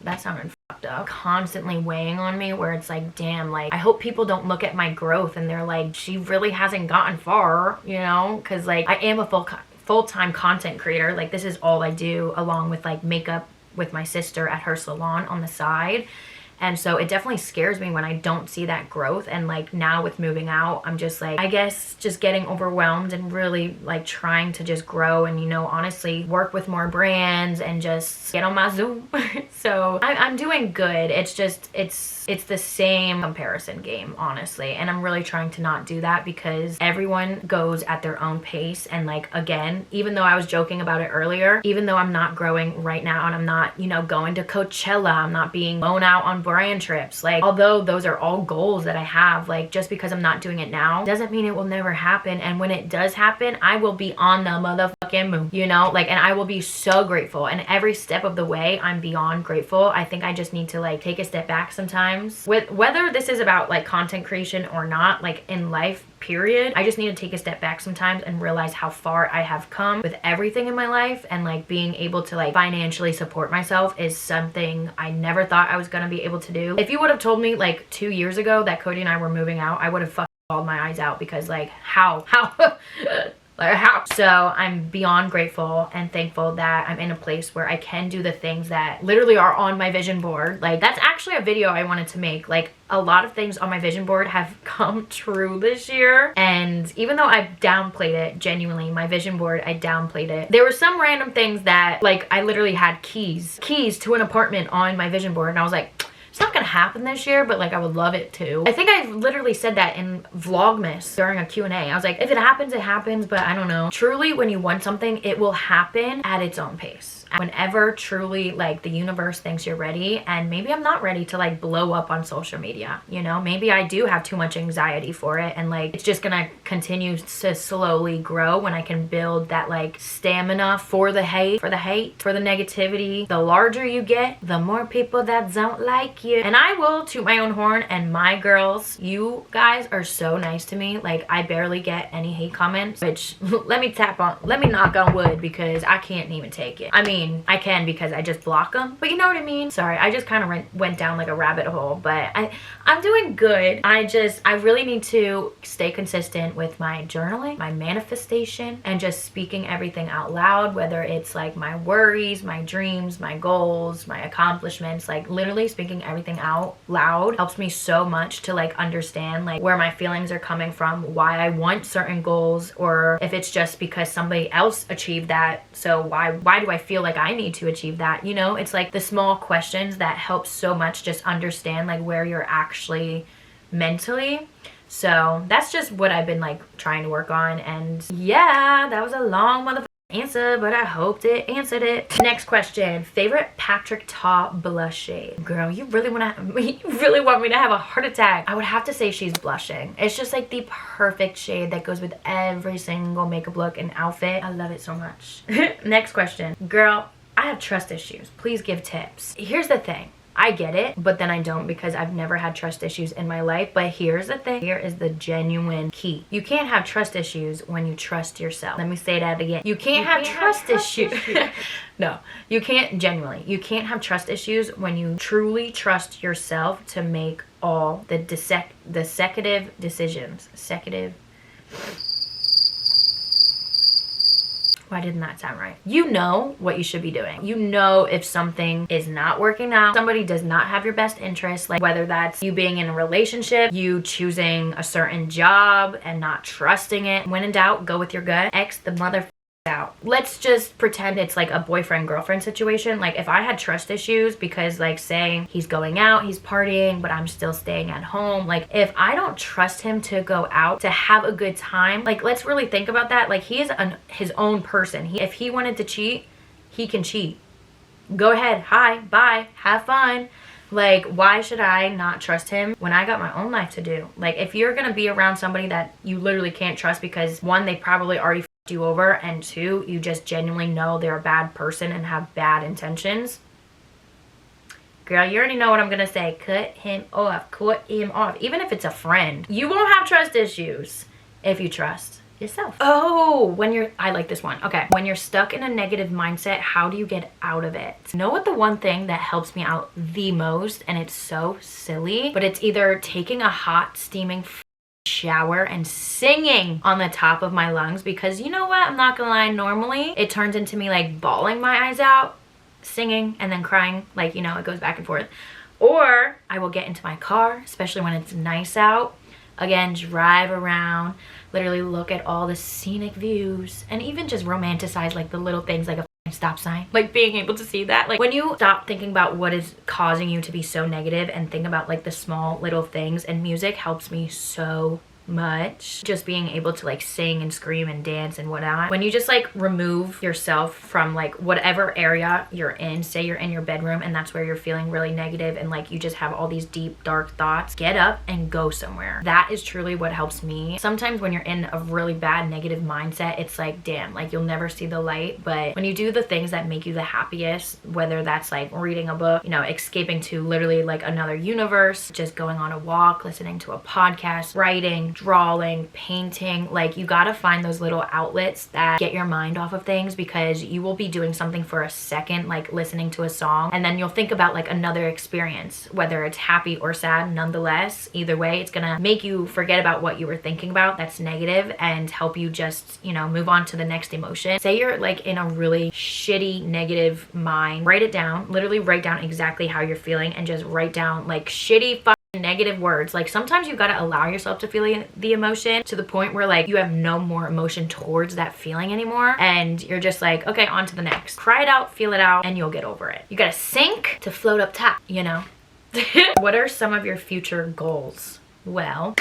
That sounded fucked up. Constantly weighing on me where it's like, damn, like I hope people don't look at my growth and they're like, she really hasn't gotten far, you know, because like I am a full-time content creator. Like this is all I do, along with like makeup with my sister at her salon on the side. And so it definitely scares me when I don't see that growth. And like now with moving out, I'm just like, I guess just getting overwhelmed and really like trying to just grow and, you know, honestly work with more brands and just get on my Zoom. So I'm doing good. It's just, it's the same comparison game, honestly. And I'm really trying to not do that because everyone goes at their own pace. And like, again, even though I was joking about it earlier, even though I'm not growing right now and I'm not, you know, going to Coachella, I'm not being blown out on brand trips, like although those are all goals that I have, like just because I'm not doing it now doesn't mean it will never happen. And when it does happen, I will be on the motherfucking fucking moon, you know, like, and I will be so grateful. And every step of the way, I'm beyond grateful. I think I just need to like take a step back sometimes, with whether this is about like content creation or not, like in life, period. I just need to take a step back sometimes and realize how far I have come with everything in my life, and like being able to like financially support myself is something I never thought I was gonna be able to do. If you would have told me like 2 years ago that Cody and I were moving out, I would have fucking bawled my eyes out, because like how like how? So I'm beyond grateful and thankful that I'm in a place where I can do the things that literally are on my vision board. Like, that's actually a video I wanted to make. Like, a lot of things on my vision board have come true this year, and even though I downplayed it, genuinely, my vision board, I downplayed it. There were some random things that, like, I literally had keys to an apartment on my vision board, and I was like, it's not gonna happen this year, but like I would love it to. I think I literally said that in Vlogmas during a Q&A. I was like, if it happens, it happens, but I don't know. Truly, when you want something, it will happen at its own pace. Whenever truly like the universe thinks you're ready, and maybe I'm not ready to like blow up on social media, you know, maybe I do have too much anxiety for it, and like it's just gonna continue to slowly grow when I can build that like stamina for the hate, for the negativity. The larger you get, the more people that don't like you. And I will toot my own horn, and my girls, you guys are so nice to me. Like, I barely get any hate comments, which let me knock on wood, because I can't even take it. I mean, I can, because I just block them, but you know what I mean. Sorry, I just kind of went down like a rabbit hole, but I'm doing good. I really need to stay consistent with my journaling, my manifestation, and just speaking everything out loud, whether it's like my worries, my dreams, my goals, my accomplishments. Like, literally speaking everything out loud helps me so much to like understand like where my feelings are coming from, why I want certain goals, or if it's just because somebody else achieved that, so why do I feel like I need to achieve that, you know? It's like the small questions that help so much just understand like where you're actually mentally. So that's just what I've been like trying to work on. And yeah, that was a long motherfucking answer, but I hoped it answered it. Next question: favorite Patrick Ta blush shade? Girl, you really want me to have a heart attack. I would have to say she's blushing. It's just like the perfect shade that goes with every single makeup look and outfit. I love it so much. Next question: girl, I have trust issues. Please give tips. Here's the thing. I get it, but then I don't, because I've never had trust issues in my life. But here's the thing. Here is the genuine key. You can't have trust issues when you trust yourself. Let me say that again. You can't have trust issues. No, you can't, genuinely. You can't have trust issues when you truly trust yourself to make all the consecutive decisions. Why didn't that sound right? You know what you should be doing. You know if something is not working out, somebody does not have your best interest, like whether that's you being in a relationship, you choosing a certain job and not trusting it. When in doubt, go with your gut. X the mother out. Let's just pretend it's like a boyfriend-girlfriend situation. Like, if I had trust issues because, like, say he's going out, he's partying, but I'm still staying at home. Like, if I don't trust him to go out to have a good time, like, let's really think about that. Like, he is his own person. If he wanted to cheat, he can cheat. Go ahead. Hi. Bye. Have fun. Like, why should I not trust him when I got my own life to do? Like, if you're gonna be around somebody that you literally can't trust because, one, they probably already f***ed you over, and two, you just genuinely know they're a bad person and have bad intentions, girl, you already know what I'm gonna say. Cut him off. Cut him off. Even if it's a friend, you won't have trust issues if you trust yourself. Oh, I like this one. Okay. When you're stuck in a negative mindset, how do you get out of it? Know what the one thing that helps me out the most, and it's so silly, but it's either taking a hot steaming shower and singing on the top of my lungs, because you know what? I'm not gonna lie, normally it turns into me like bawling my eyes out, singing, and then crying. Like, you know, it goes back and forth. Or I will get into my car, especially when it's nice out. Again, drive around, literally look at all the scenic views, and even just romanticize like the little things, like a stop sign, like being able to see that. Like, when you stop thinking about what is causing you to be so negative and think about like the small little things, and music helps me so much. Just being able to like sing and scream and dance and whatnot. When you just like remove yourself from like whatever area you're in, say you're in your bedroom and that's where you're feeling really negative and like you just have all these deep dark thoughts, get up and go somewhere. That is truly what helps me. Sometimes when you're in a really bad negative mindset, it's like, damn, like you'll never see the light. But when you do the things that make you the happiest, whether that's like reading a book, you know, escaping to literally like another universe, just going on a walk, listening to a podcast, writing, drawing, painting, like you gotta find those little outlets that get your mind off of things, because you will be doing something for a second, like listening to a song, and then you'll think about like another experience, whether it's happy or sad. Nonetheless, either way, it's gonna make you forget about what you were thinking about that's negative and help you just, you know, move on to the next emotion. Say you're like in a really shitty negative mind, write it down, literally write down exactly how you're feeling and just write down like shitty negative words. Like sometimes you gotta allow yourself to feel the emotion to the point where like you have no more emotion towards that feeling anymore, and you're just like, okay, on to the next. Cry it out, feel it out, and you'll get over it. You gotta sink to float up top, you know. What are some of your future goals? Well,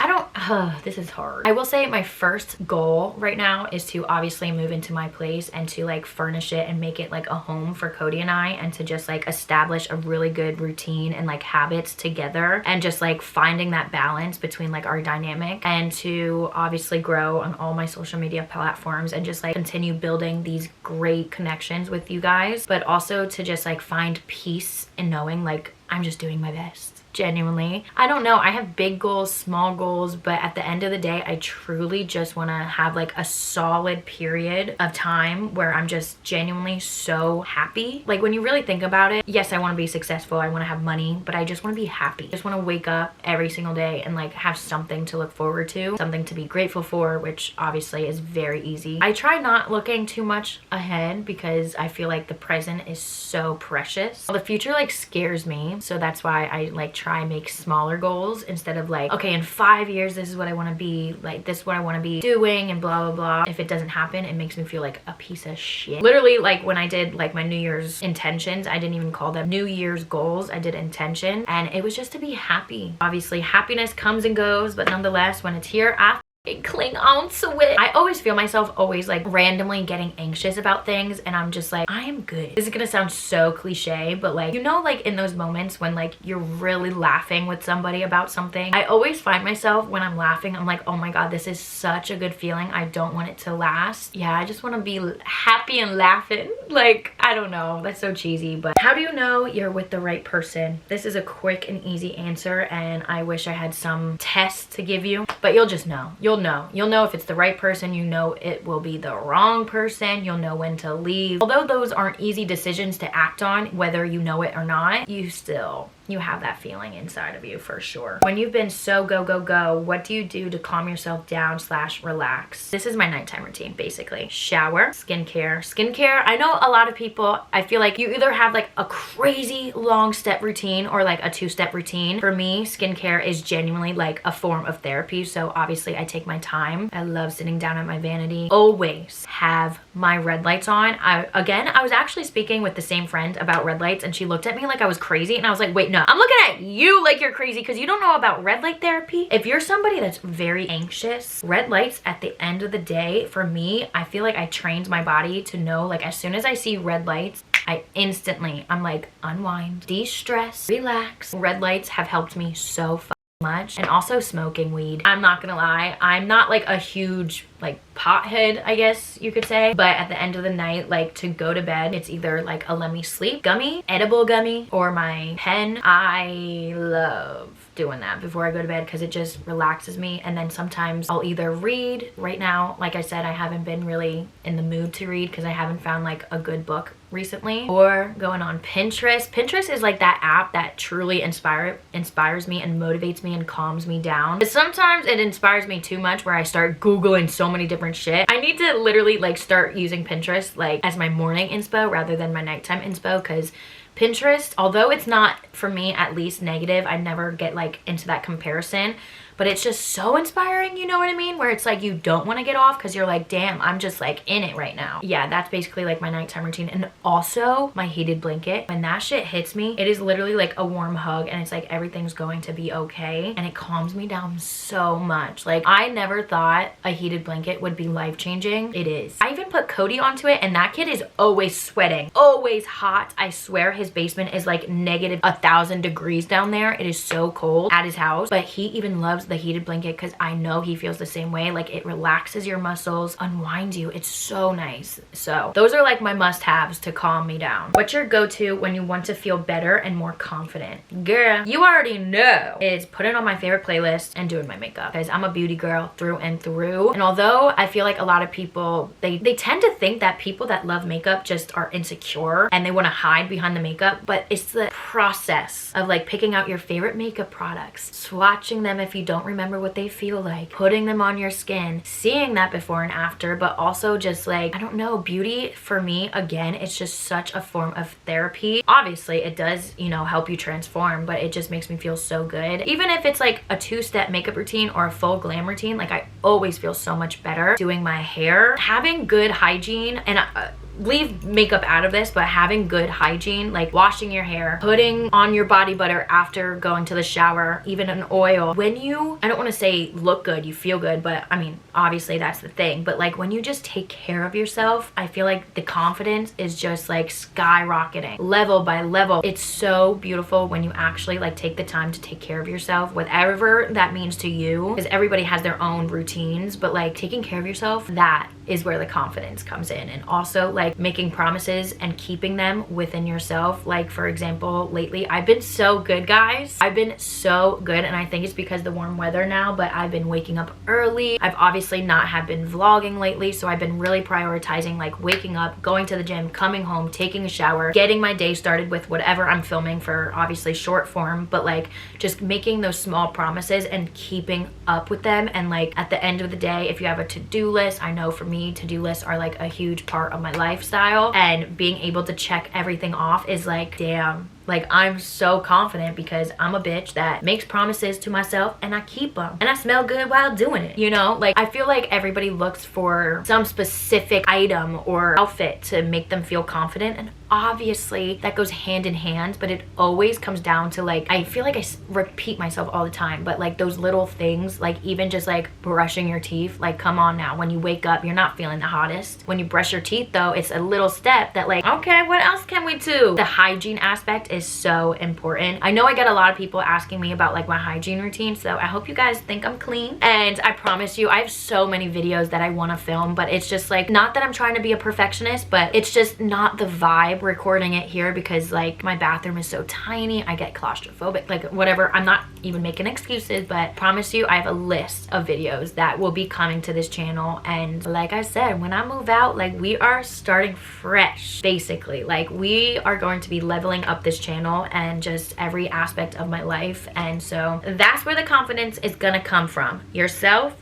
this is hard. I will say my first goal right now is to obviously move into my place and to like furnish it and make it like a home for Cody and I, and to just like establish a really good routine and like habits together, and just like finding that balance between like our dynamic, and to obviously grow on all my social media platforms and just like continue building these great connections with you guys, but also to just like find peace in knowing like I'm just doing my best. Genuinely, I don't know, I have big goals, small goals, but at the end of the day, I truly just want to have like a solid period of time where I'm just genuinely so happy. Like when you really think about it, yes, I want to be successful, I want to have money, but I just want to be happy. I just want to wake up every single day and like have something to look forward to, something to be grateful for, which obviously is very easy. I try not looking too much ahead because I feel like the present is so precious. The future like scares me, so that's why I like try and make smaller goals instead of like, okay, in 5 years this is what I want to be, like this is what I want to be doing and blah blah blah. If it doesn't happen, it makes me feel like a piece of shit. Literally, like when I did like my New Year's intentions, I didn't even call them New Year's goals, I did intention, and it was just to be happy. Obviously happiness comes and goes, but nonetheless when it's here, I cling on to it. I always feel myself always like randomly getting anxious about things, and I'm just like, I am good. This is gonna sound so cliche, but like, you know, like in those moments when like you're really laughing with somebody about something, I always find myself when I'm laughing, I'm like, oh my god, this is such a good feeling, I don't want it to last. Yeah, I just want to be happy and laughing. Like, I don't know, that's so cheesy. But how do you know you're with the right person? This is a quick and easy answer, and I wish I had some test to give you, but you'll just know. You'll know if it's the right person. You know it will be the wrong person. You'll know when to leave. Although those aren't easy decisions to act on, whether you know it or not, you have that feeling inside of you for sure. When you've been so go go go, what do you do to calm yourself down / relax? This is my nighttime routine basically. Shower, skincare. I know a lot of people, I feel like you either have like a crazy long step routine or like a 2-step routine. For me, skincare is genuinely like a form of therapy, so obviously I take my time. I love sitting down at my vanity. Always have my red lights on. I was actually speaking with the same friend about red lights, and she looked at me like I was crazy, and I was like, wait, no, I'm looking at you like you're crazy because you don't know about red light therapy. If you're somebody that's very anxious, red lights at the end of the day, for me, I feel like I trained my body to know, like as soon as I see red lights, I'm like, unwind, de-stress, relax. Red lights have helped me so much. And also smoking weed. I'm not gonna lie, I'm not like a huge like pothead, I guess you could say, but at the end of the night, like to go to bed, it's either like a let me sleep gummy, edible gummy, or my pen. I love doing that before I go to bed because it just relaxes me. And then sometimes I'll either read. Right now, like I said, I haven't been really in the mood to read because I haven't found like a good book recently, or going on Pinterest. Pinterest is like that app that truly inspires me and motivates me and calms me down. But sometimes it inspires me too much where I start Googling so many different shit. I need to literally like start using Pinterest like as my morning inspo rather than my nighttime inspo, because Pinterest, although it's not, for me at least, negative, I never get like into that comparison, but it's just so inspiring, you know what I mean? Where it's like you don't want to get off because you're like, damn, I'm just like in it right now. Yeah, that's basically like my nighttime routine. And also my heated blanket. When that shit hits me, it is literally like a warm hug, and it's like everything's going to be okay, and it calms me down so much. Like, I never thought a heated blanket would be life-changing. It is. I even put Cody onto it, and that kid is always sweating, always hot. I swear his basement is like negative 1,000 degrees down there. It is so cold at his house, but he even loves the heated blanket because I know he feels the same way. Like, it relaxes your muscles, unwinds you. It's so nice. So those are like my must-haves to calm me down. What's your go-to when you want to feel better and more confident? Girl, you already know. Is putting on my favorite playlist and doing my makeup, because I'm a beauty girl through and through. And although I feel like a lot of people, they tend to think that people that love makeup just are insecure and they want to hide behind the makeup, but it's the process of like picking out your favorite makeup products, swatching them if you don't remember what they feel like, putting them on your skin, seeing that before and after, but also just like, I don't know, beauty for me, again, it's just such a form of therapy. Obviously it does, you know, help you transform, but it just makes me feel so good. Even if it's like a 2-step makeup routine or a full glam routine, like I always feel so much better doing my hair. Having good hygiene, and leave makeup out of this, but having good hygiene, like washing your hair, putting on your body butter after going to the shower, even an oil. When you, I don't want to say look good, you feel good, but I mean, obviously that's the thing, but like when you just take care of yourself, I feel like the confidence is just like skyrocketing level by level. It's so beautiful when you actually like take the time to take care of yourself, whatever that means to you, because everybody has their own routines, but like taking care of yourself, that is where the confidence comes in. And also like making promises and keeping them within yourself. Like, for example, lately I've been so good, guys. I've been so good, and I think it's because the warm weather now, but I've been waking up early. I've obviously not have been vlogging lately, so I've been really prioritizing like waking up, going to the gym, coming home, taking a shower, getting my day started with whatever I'm filming for, obviously short form, but like just making those small promises and keeping up with them. And like at the end of the day, if you have a to-do list, I know for me, to-do lists are like a huge part of my lifestyle, and being able to check everything off is like, damn, like I'm so confident because I'm a bitch that makes promises to myself and I keep them, and I smell good while doing it, you know? Like, I feel like everybody looks for some specific item or outfit to make them feel confident, and obviously that goes hand in hand, but it always comes down to like, I feel like I repeat myself all the time, but like those little things, like even just like brushing your teeth, like come on now, when you wake up you're not feeling the hottest. When you brush your teeth though, it's a little step that like, okay, what else can we do? The hygiene aspect is so important. I know I get a lot of people asking me about like my hygiene routine, so I hope you guys think I'm clean, and I promise you I have so many videos that I want to film, but it's just like, not that I'm trying to be a perfectionist, but it's just not the vibe recording it here, because like my bathroom is so tiny, I get claustrophobic, like whatever. I'm not even making excuses, but promise you I have a list of videos that will be coming to this channel. And like I said, when I move out, like we are starting fresh, basically. Like we are going to be leveling up this channel and just every aspect of my life, and so that's where the confidence is gonna come from. Yourself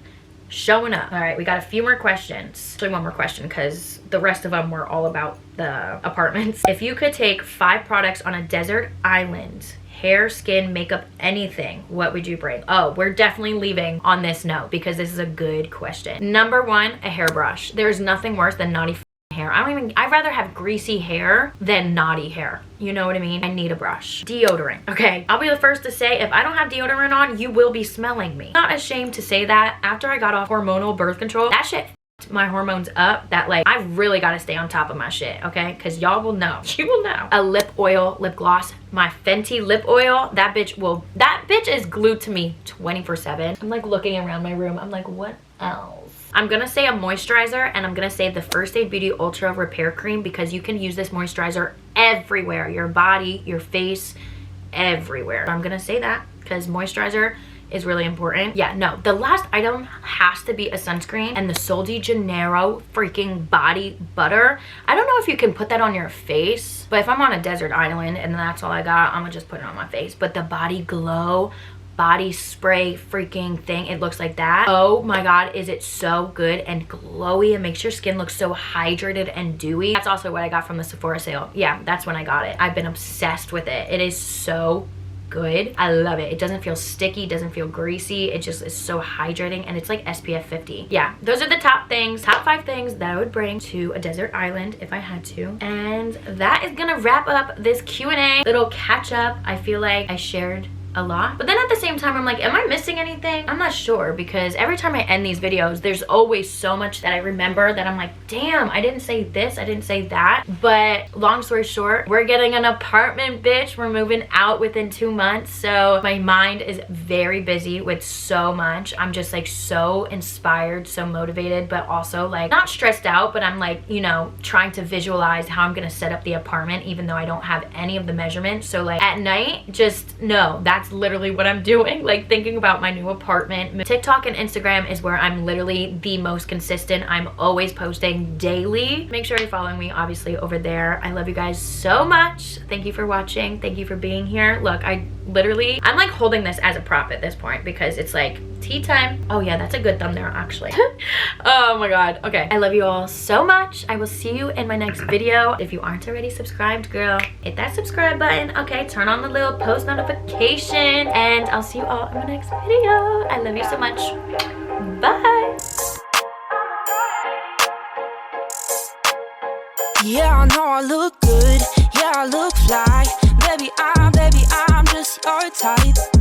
showing up. All right, we got a few more questions. Actually, one more question, because the rest of them were all about the apartments. If you could take 5 products on a desert island, hair, skin, makeup, anything, what would you bring? Oh, we're definitely leaving on this note because this is a good question. Number 1, a hairbrush. There's nothing worse than naughty hair. I'd rather have greasy hair than naughty hair. You know what I mean? I need a brush. Deodorant. Okay, I'll be the first to say, if I don't have deodorant on, you will be smelling me. Not ashamed to say that. After I got off hormonal birth control, that shit f***ed my hormones up, that like, I really got to stay on top of my shit, okay? Because y'all will know. You will know. A lip oil, lip gloss. My Fenty lip oil, that bitch is glued to me 24/7. I'm like looking around my room. I'm like, what else? I'm gonna say a moisturizer, and I'm gonna say the First Aid Beauty Ultra Repair Cream, because you can use this moisturizer everywhere. Your body, your face, everywhere. So I'm gonna say that because moisturizer is really important. Yeah, no, the last item has to be a sunscreen, and the Sol de Janeiro freaking body butter. I don't know if you can put that on your face, but if I'm on a desert island and that's all I got, I'm gonna just put it on my face. But the body glow, body spray freaking thing. It looks like that. Oh my god, is it so good and glowy. It makes your skin look so hydrated and dewy. That's also what I got from the Sephora sale. Yeah, that's when I got it. I've been obsessed with it. It is so good. I love it. It doesn't feel sticky, doesn't feel greasy. It just is so hydrating, and it's like SPF 50. Yeah, those are the top 5 things that I would bring to a desert island if I had to. And that is gonna wrap up this Q&A little catch up. I feel like I shared a lot, but then at the same time I'm like, am I missing anything? I'm not sure, because every time I end these videos there's always so much that I remember that I'm like, damn, I didn't say this, I didn't say that. But long story short, we're getting an apartment, bitch. We're moving out within 2 months, so my mind is very busy with so much. I'm just like so inspired, so motivated, but also like not stressed out, but I'm like, you know, trying to visualize how I'm gonna set up the apartment even though I don't have any of the measurements. So like at night, just know that's literally what I'm doing, like thinking about my new apartment. TikTok and Instagram is where I'm literally the most consistent. I'm always posting daily. Make sure you're following me obviously over there. I love you guys so much. Thank you for watching. Thank you for being here. Look, I'm like holding this as a prop at this point because it's like tea time. Oh yeah, that's a good thumbnail actually. Oh my god. Okay, I love you all so much. I will see you in my next video. If you aren't already subscribed, girl, hit that subscribe button. Okay, turn on the little post notification, and I'll see you all in my next video. I love you so much. Bye. Yeah, I know I look good. Yeah, I look fly. Baby, I'm just your type.